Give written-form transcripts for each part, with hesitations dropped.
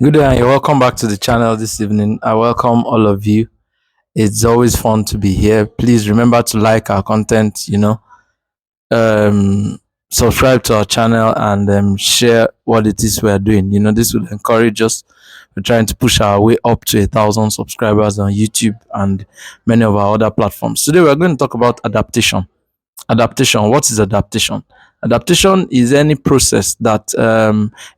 Good day, and you're welcome back to the channel this evening. I welcome all of you. It's always fun to be here. Please remember to like our content, um, subscribe to our channel, and share what it is we are doing. This will encourage us. We're trying to push our way up to 1,000 subscribers on YouTube and many of our other platforms. Today, we're going to talk about adaptation. Adaptation. What is adaptation? Adaptation is any process that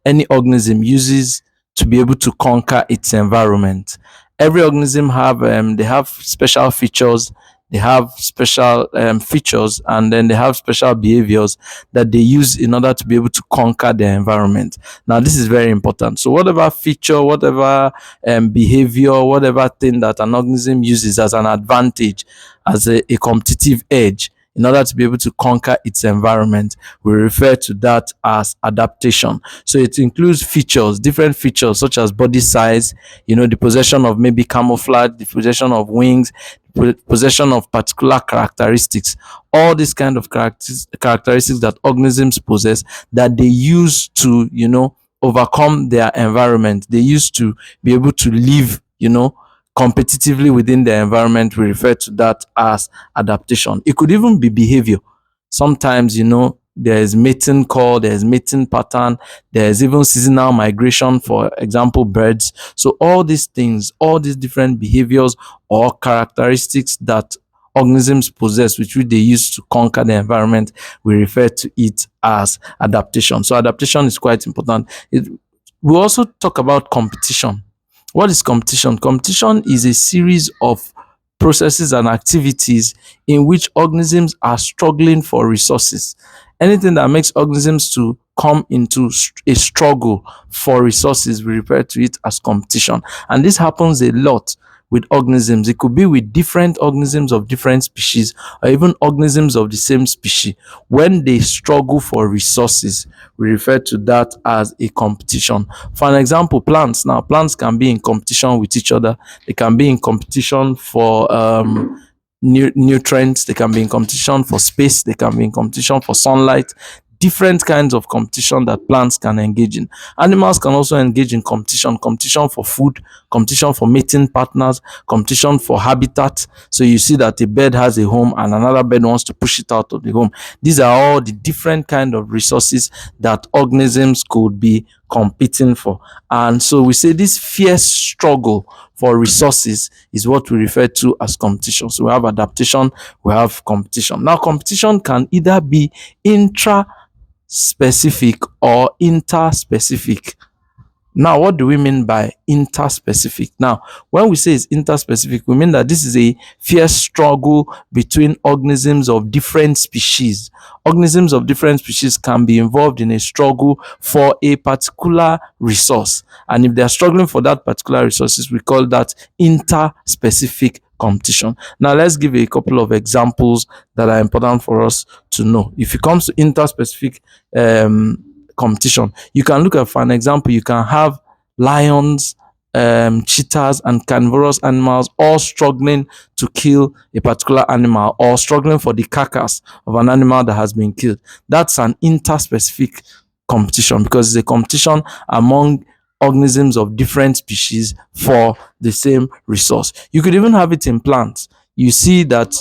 any organism uses to be able to conquer its environment. Every organism have special features. They have special features, and then they have special behaviors that they use in order to be able to conquer their environment. Now, this is very important. So, whatever feature, whatever behavior, whatever thing that an organism uses as an advantage, as a competitive edge, in order to be able to conquer its environment, we refer to that as adaptation. So it includes features, different features such as body size, the possession of maybe camouflage, the possession of wings, possession of particular characteristics, all these kind of characteristics that organisms possess that they use to, overcome their environment. They use to be able to live, competitively within the environment. We refer to that as adaptation. It could even be behavior. Sometimes, there's mating call, there's mating pattern, there's even seasonal migration, for example, birds. So all these things, all these different behaviors or characteristics that organisms possess, which they use to conquer the environment, we refer to it as adaptation. So adaptation is quite important. We also talk about competition. What is competition? Competition is a series of processes and activities in which organisms are struggling for resources. Anything that makes organisms to come into a struggle for resources, we refer to it as competition. And this happens a lot with organisms. It could be with different organisms of different species, or even organisms of the same species. When they struggle for resources, we refer to that as a competition. For an example, plants. Now, plants can be in competition with each other. They can be in competition for nutrients. They can be in competition for space. They can be in competition for sunlight. Different kinds of competition that plants can engage in. Animals can also engage in competition for food, competition for mating partners, competition for habitat. So you see that a bird has a home and another bird wants to push it out of the home. These are all the different kind of resources that organisms could be competing for. And so we say this fierce struggle for resources is what we refer to as competition. So we have adaptation, we have competition. Now, competition can either be intra-specific or interspecific. Now, what do we mean by interspecific? Now, when we say it's interspecific, we mean that this is a fierce struggle between organisms of different species. Organisms of different species can be involved in a struggle for a particular resource. And if they are struggling for that particular resources, we call that interspecific competition. Now, let's give a couple of examples that are important for us to know. If it comes to interspecific competition, you can look at, for an example, you can have lions, cheetahs, and carnivorous animals all struggling to kill a particular animal, or struggling for the carcass of an animal that has been killed. That's an interspecific competition, because it's a competition among organisms of different species for the same resource. You could even have it in plants. You see that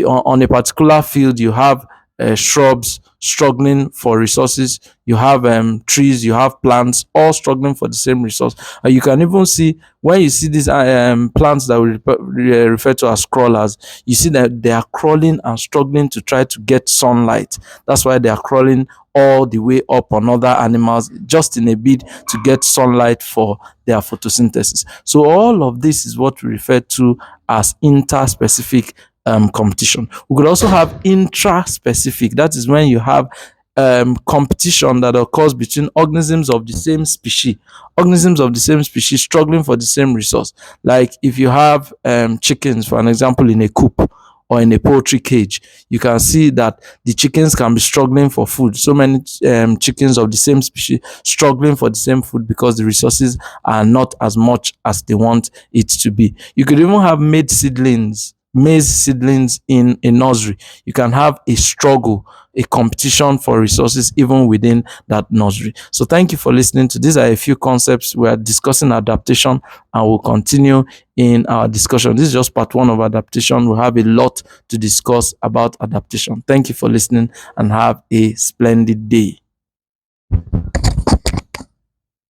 on a particular field, you have shrubs struggling for resources. You have trees, you have plants, all struggling for the same resource. And you can even see, when you see these plants that we refer to as crawlers, you see that they are crawling and struggling to try to get sunlight. That's why they are crawling all the way up on other animals, just in a bid to get sunlight for their photosynthesis. So all of this is what we refer to as interspecific competition. We could also have intra-specific. That is when you have competition that occurs between organisms of the same species. Organisms of the same species struggling for the same resource. Like if you have chickens, for an example, in a coop or in a poultry cage, you can see that the chickens can be struggling for food. So many chickens of the same species struggling for the same food because the resources are not as much as they want it to be. You could even have made seedlings maize seedlings in a nursery, you can have a struggle, a competition for resources even within that nursery. So thank you for listening to these are a few concepts. We are discussing adaptation and we'll continue in our discussion. This is just part one of adaptation. We'll have a lot to discuss about adaptation. Thank you for listening and have a splendid day.